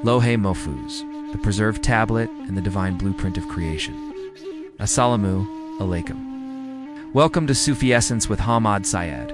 Lo-hay Mah-fooz, the preserved tablet and the divine blueprint of creation. Assalamu alaikum. Welcome to Sufi Essence with Hammad Syed.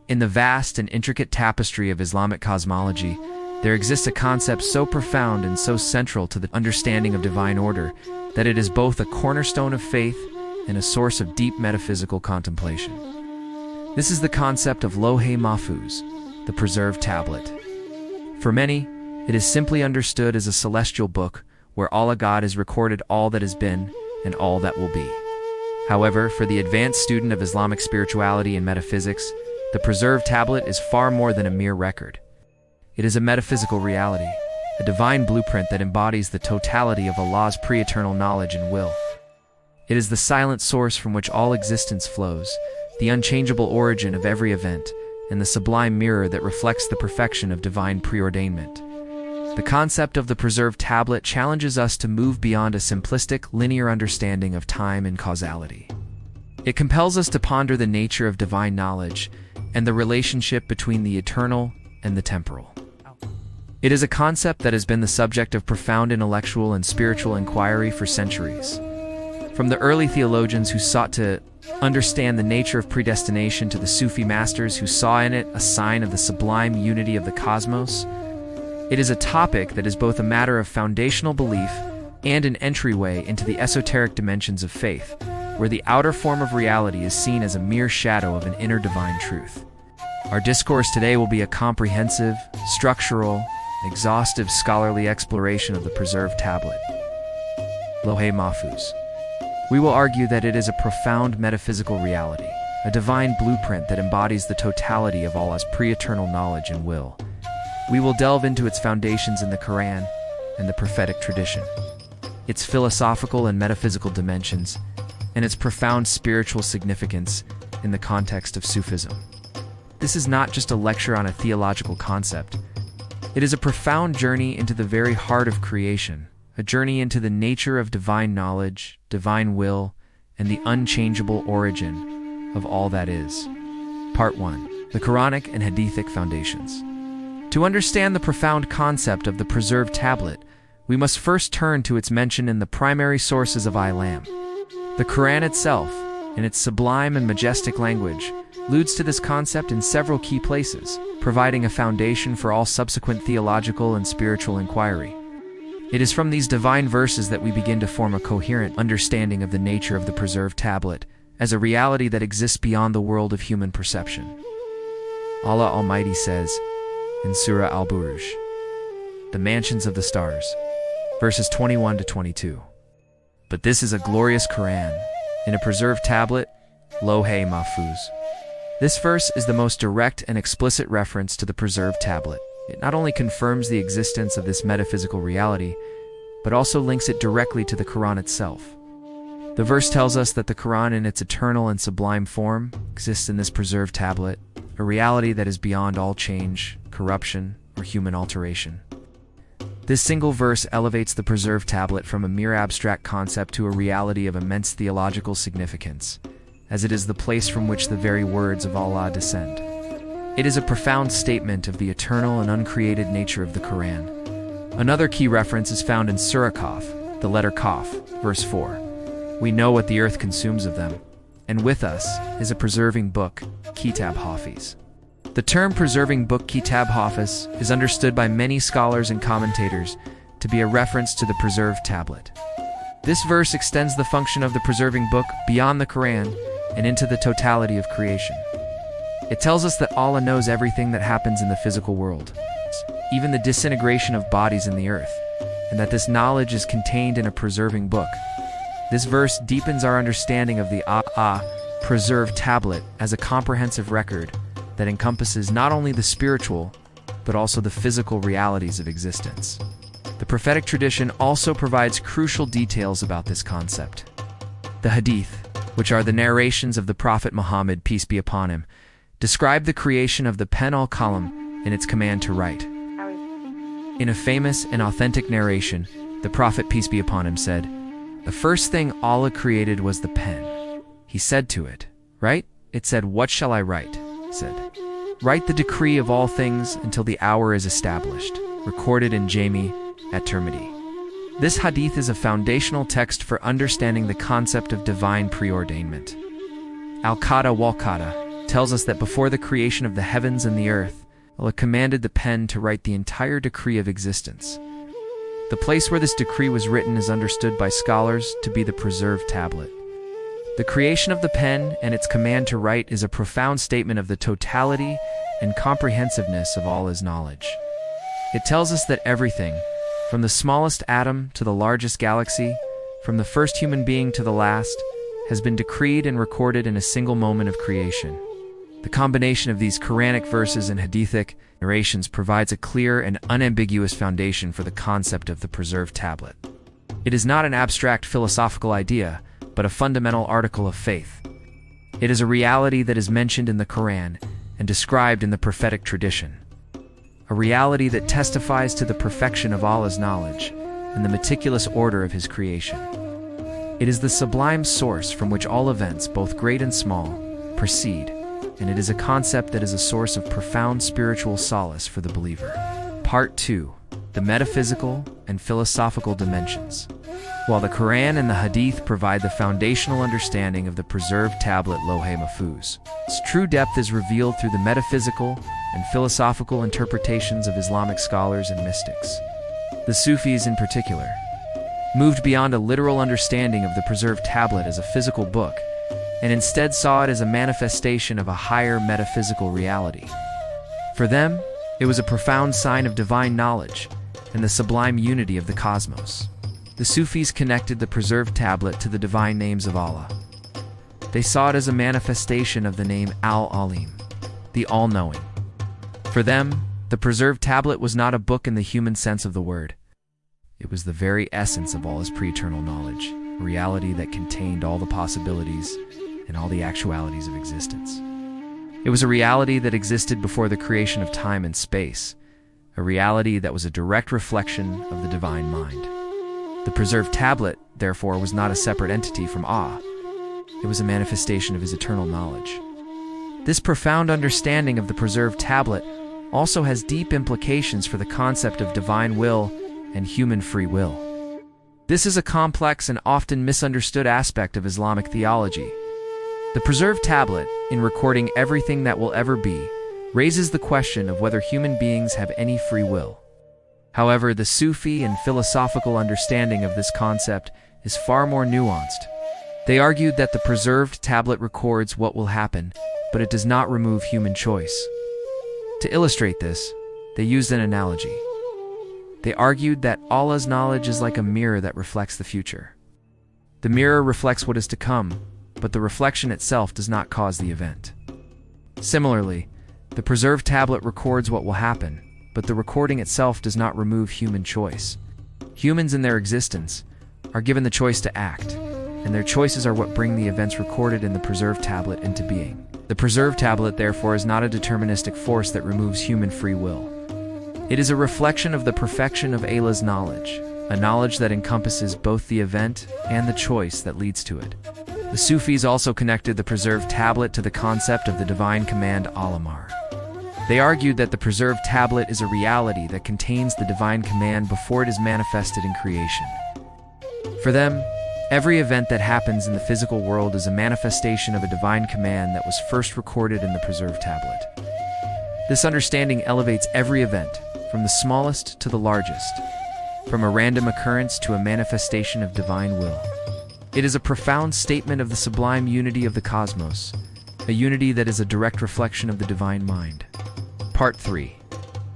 In the vast and intricate tapestry of Islamic cosmology, there exists a concept so profound and so central to the understanding of divine order that it is both a cornerstone of faith and a source of deep metaphysical contemplation. This is the concept of Lo-hay Mah-fooz, the preserved tablet. For many, it is simply understood as a celestial book where Allah God has recorded all that has been and all that will be. However, for the advanced student of Islamic spirituality and metaphysics, the preserved tablet is far more than a mere record. It is a metaphysical reality, a divine blueprint that embodies the totality of Allah's pre-eternal knowledge and will. It is the silent source from which all existence flows, the unchangeable origin of every event, and the sublime mirror that reflects the perfection of divine preordainment. The concept of the preserved tablet challenges us to move beyond a simplistic, linear understanding of time and causality. It compels us to ponder the nature of divine knowledge and the relationship between the eternal and the temporal. It is a concept that has been the subject of profound intellectual and spiritual inquiry for centuries. From the early theologians who sought to understand the nature of predestination to the Sufi masters who saw in it a sign of the sublime unity of the cosmos, it is a topic that is both a matter of foundational belief and an entryway into the esoteric dimensions of faith, where the outer form of reality is seen as a mere shadow of an inner divine truth. Our discourse today will be a comprehensive, structural, exhaustive scholarly exploration of the preserved tablet, Lo-hay Mah-fooz. We will argue that it is a profound metaphysical reality, a divine blueprint that embodies the totality of Allah's pre-eternal knowledge and will. We will delve into its foundations in the Qur'an and the prophetic tradition, its philosophical and metaphysical dimensions, and its profound spiritual significance in the context of Sufism. This is not just a lecture on a theological concept. It is a profound journey into the very heart of creation, a journey into the nature of divine knowledge, divine will, and the unchangeable origin of all that is. Part 1. The Quranic and Hadithic Foundations. To understand the profound concept of the preserved tablet, we must first turn to its mention in the primary sources of Islam. The Qur'an itself, in its sublime and majestic language, alludes to this concept in several key places, providing a foundation for all subsequent theological and spiritual inquiry. It is from these divine verses that we begin to form a coherent understanding of the nature of the preserved tablet as a reality that exists beyond the world of human perception. Allah Almighty says, in Surah Al-Buruj, the mansions of the stars, verses 21 to 22. But this is a glorious Qur'an, in a preserved tablet, Lo-hay Mah-fooz. This verse is the most direct and explicit reference to the preserved tablet. It not only confirms the existence of this metaphysical reality, but also links it directly to the Qur'an itself. The verse tells us that the Qur'an in its eternal and sublime form exists in this preserved tablet, a reality that is beyond all change, corruption, or human alteration. This single verse elevates the preserved tablet from a mere abstract concept to a reality of immense theological significance, as it is the place from which the very words of Allah descend. It is a profound statement of the eternal and uncreated nature of the Qur'an. Another key reference is found in Surah Qaf, the letter Qaf, verse 4. We know what the earth consumes of them, and with us is a preserving book, Kitab Hafiz. The term preserving book Kitab Hafiz is understood by many scholars and commentators to be a reference to the preserved tablet. This verse extends the function of the preserving book beyond the Qur'an and into the totality of creation. It tells us that Allah knows everything that happens in the physical world, even the disintegration of bodies in the earth, and that this knowledge is contained in a preserving book. This verse deepens our understanding of the preserved tablet as a comprehensive record that encompasses not only the spiritual, but also the physical realities of existence. The prophetic tradition also provides crucial details about this concept. The Hadith, which are the narrations of the Prophet Muhammad, peace be upon him, describe the creation of the pen al-qalam and its command to write. In a famous and authentic narration, the Prophet, peace be upon him, said, "The first thing Allah created was the pen. He said to it, 'Write.' It said, 'What shall I write?' Said, 'Write the decree of all things until the hour is established,' recorded in Jami eternity. This hadith is a foundational text for understanding the concept of divine preordainment. Al-Qadr wal-Qadr tells us that before the creation of the heavens and the earth, Allah commanded the pen to write the entire decree of existence. The place where this decree was written is understood by scholars to be the preserved tablet. The creation of the pen and its command to write is a profound statement of the totality and comprehensiveness of Allah's knowledge. It tells us that everything, from the smallest atom to the largest galaxy, from the first human being to the last, has been decreed and recorded in a single moment of creation. The combination of these Quranic verses and hadithic narrations provides a clear and unambiguous foundation for the concept of the preserved tablet. It is not an abstract philosophical idea, but a fundamental article of faith. It is a reality that is mentioned in the Qur'an and described in the prophetic tradition. A reality that testifies to the perfection of Allah's knowledge and the meticulous order of His creation. It is the sublime source from which all events, both great and small, proceed, and it is a concept that is a source of profound spiritual solace for the believer. Part 2. The metaphysical and philosophical dimensions. While the Qur'an and the Hadith provide the foundational understanding of the preserved tablet Lo-hay Mah-fooz, its true depth is revealed through the metaphysical and philosophical interpretations of Islamic scholars and mystics. The Sufis in particular, moved beyond a literal understanding of the preserved tablet as a physical book, and instead saw it as a manifestation of a higher metaphysical reality. For them, it was a profound sign of divine knowledge and the sublime unity of the cosmos. The Sufis connected the preserved tablet to the divine names of Allah. They saw it as a manifestation of the name Al-Alim, the all-knowing. For them, the preserved tablet was not a book in the human sense of the word. It was the very essence of Allah's pre-eternal knowledge, a reality that contained all the possibilities and all the actualities of existence. It was a reality that existed before the creation of time and space, a reality that was a direct reflection of the divine mind. The preserved tablet, therefore, was not a separate entity from Allah. It was a manifestation of His eternal knowledge. This profound understanding of the preserved tablet also has deep implications for the concept of divine will and human free will. This is a complex and often misunderstood aspect of Islamic theology. The preserved tablet, in recording everything that will ever be, raises the question of whether human beings have any free will. However, the Sufi and philosophical understanding of this concept is far more nuanced. They argued that the preserved tablet records what will happen, but it does not remove human choice. To illustrate this, they used an analogy. They argued that Allah's knowledge is like a mirror that reflects the future. The mirror reflects what is to come, but the reflection itself does not cause the event. Similarly, the preserved tablet records what will happen, but the recording itself does not remove human choice. Humans in their existence are given the choice to act, and their choices are what bring the events recorded in the preserved tablet into being. The preserved tablet, therefore, is not a deterministic force that removes human free will. It is a reflection of the perfection of Allah's knowledge, a knowledge that encompasses both the event and the choice that leads to it. The Sufis also connected the preserved tablet to the concept of the divine command Al-Amr. They argued that the preserved tablet is a reality that contains the divine command before it is manifested in creation. For them, every event that happens in the physical world is a manifestation of a divine command that was first recorded in the preserved tablet. This understanding elevates every event, from the smallest to the largest, from a random occurrence to a manifestation of divine will. It is a profound statement of the sublime unity of the cosmos, a unity that is a direct reflection of the divine mind. Part 3.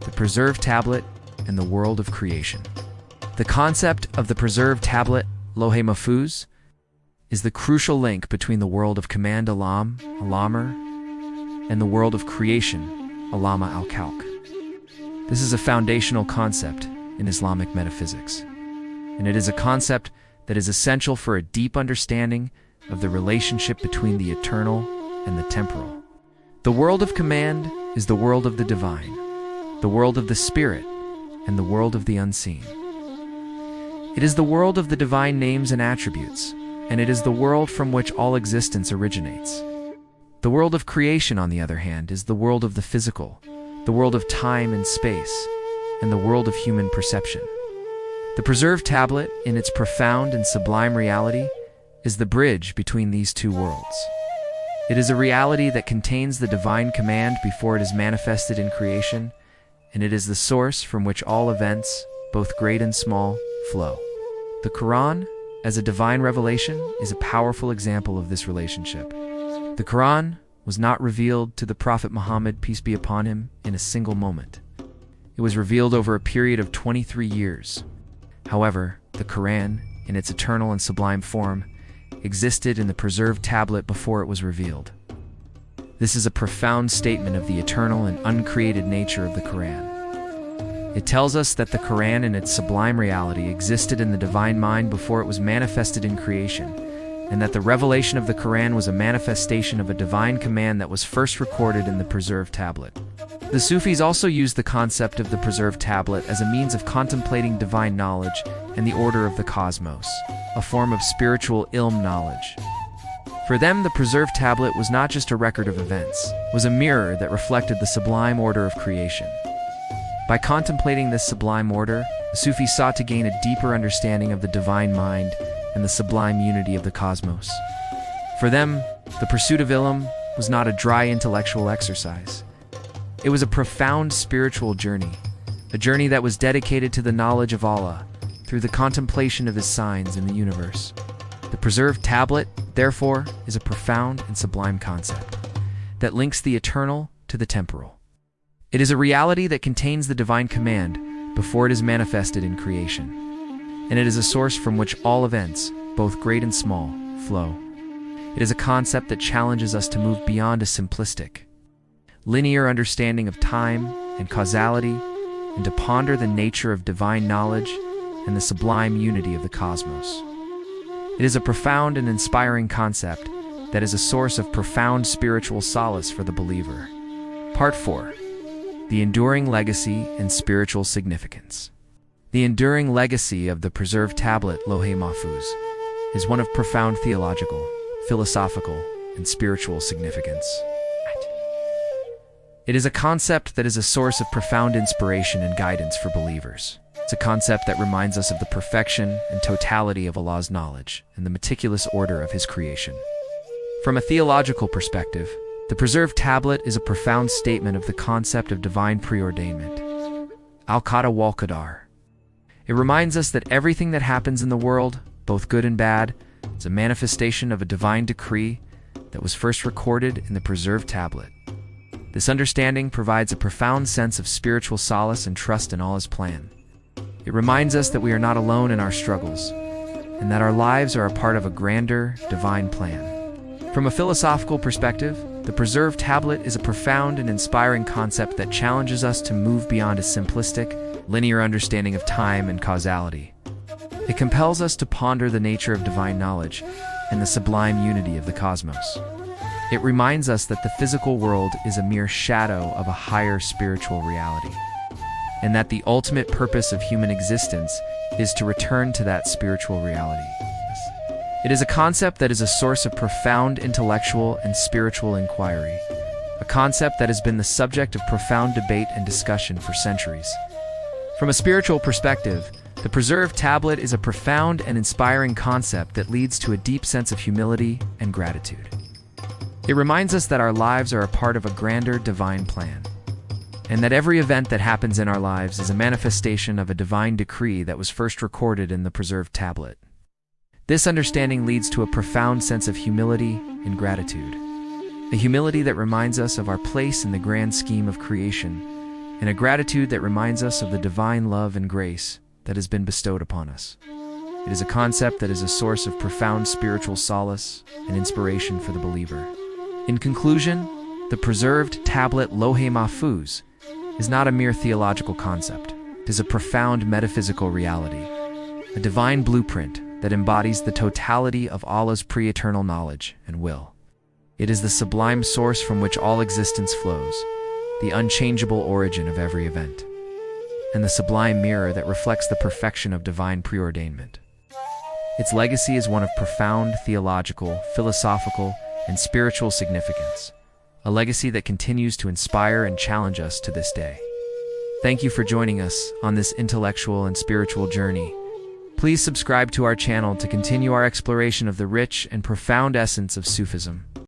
The preserved tablet and the world of creation. The concept of the preserved tablet, Lo-hay Mah-fooz, is the crucial link between the world of command Alam, Al-Amr, and the world of creation, Allama al-Khalq. This is a foundational concept in Islamic metaphysics, and it is a concept that is essential for a deep understanding of the relationship between the eternal and the temporal. The world of command is the world of the divine, the world of the spirit, and the world of the unseen. It is the world of the divine names and attributes, and it is the world from which all existence originates. The world of creation, on the other hand, is the world of the physical, the world of time and space, and the world of human perception. The preserved tablet, in its profound and sublime reality, is the bridge between these two worlds. It is a reality that contains the divine command before it is manifested in creation, and it is the source from which all events, both great and small, flow. The Qur'an, as a divine revelation, is a powerful example of this relationship. The Qur'an was not revealed to the Prophet Muhammad, peace be upon him, in a single moment. It was revealed over a period of 23 years. However, the Qur'an, in its eternal and sublime form, existed in the preserved tablet before it was revealed. This is a profound statement of the eternal and uncreated nature of the Qur'an. It tells us that the Qur'an in its sublime reality existed in the divine mind before it was manifested in creation, and that the revelation of the Qur'an was a manifestation of a divine command that was first recorded in the preserved tablet. The Sufis also use the concept of the preserved tablet as a means of contemplating divine knowledge and the order of the cosmos, a form of spiritual ilm knowledge. For them, the preserved tablet was not just a record of events, it was a mirror that reflected the sublime order of creation. By contemplating this sublime order, the Sufis sought to gain a deeper understanding of the divine mind and the sublime unity of the cosmos. For them, the pursuit of ilm was not a dry intellectual exercise. It was a profound spiritual journey, a journey that was dedicated to the knowledge of Allah through the contemplation of His signs in the universe. The preserved tablet, therefore, is a profound and sublime concept that links the eternal to the temporal. It is a reality that contains the divine command before it is manifested in creation, and it is a source from which all events, both great and small, flow. It is a concept that challenges us to move beyond a simplistic, linear understanding of time and causality, and to ponder the nature of divine knowledge and the sublime unity of the cosmos. It is a profound and inspiring concept that is a source of profound spiritual solace for the believer. Part 4. The enduring legacy and spiritual significance. The enduring legacy of the preserved tablet Lo-hay Mah-fooz is one of profound theological, philosophical, and spiritual significance. It is a concept that is a source of profound inspiration and guidance for believers. It's a concept that reminds us of the perfection and totality of Allah's knowledge and the meticulous order of His creation. From a theological perspective, the preserved tablet is a profound statement of the concept of divine preordainment, al-Qadr wal-Qadar. It reminds us that everything that happens in the world, both good and bad, is a manifestation of a divine decree that was first recorded in the preserved tablet. This understanding provides a profound sense of spiritual solace and trust in Allah's plan. It reminds us that we are not alone in our struggles, and that our lives are a part of a grander, divine plan. From a philosophical perspective, the preserved tablet is a profound and inspiring concept that challenges us to move beyond a simplistic, linear understanding of time and causality. It compels us to ponder the nature of divine knowledge and the sublime unity of the cosmos. It reminds us that the physical world is a mere shadow of a higher spiritual reality, and that the ultimate purpose of human existence is to return to that spiritual reality. It is a concept that is a source of profound intellectual and spiritual inquiry, a concept that has been the subject of profound debate and discussion for centuries. From a spiritual perspective, the preserved tablet is a profound and inspiring concept that leads to a deep sense of humility and gratitude. It reminds us that our lives are a part of a grander divine plan, and that every event that happens in our lives is a manifestation of a divine decree that was first recorded in the preserved tablet. This understanding leads to a profound sense of humility and gratitude, a humility that reminds us of our place in the grand scheme of creation, and a gratitude that reminds us of the divine love and grace that has been bestowed upon us. It is a concept that is a source of profound spiritual solace and inspiration for the believer. In conclusion, the preserved tablet Lo-hay Mah-fooz is not a mere theological concept. It is a profound metaphysical reality, a divine blueprint that embodies the totality of Allah's pre-eternal knowledge and will. It is the sublime source from which all existence flows, the unchangeable origin of every event, and the sublime mirror that reflects the perfection of divine preordainment. Its legacy is one of profound theological, philosophical, and spiritual significance, a legacy that continues to inspire and challenge us to this day. Thank you for joining us on this intellectual and spiritual journey Please subscribe to our channel to continue our exploration of the rich and profound essence of Sufism.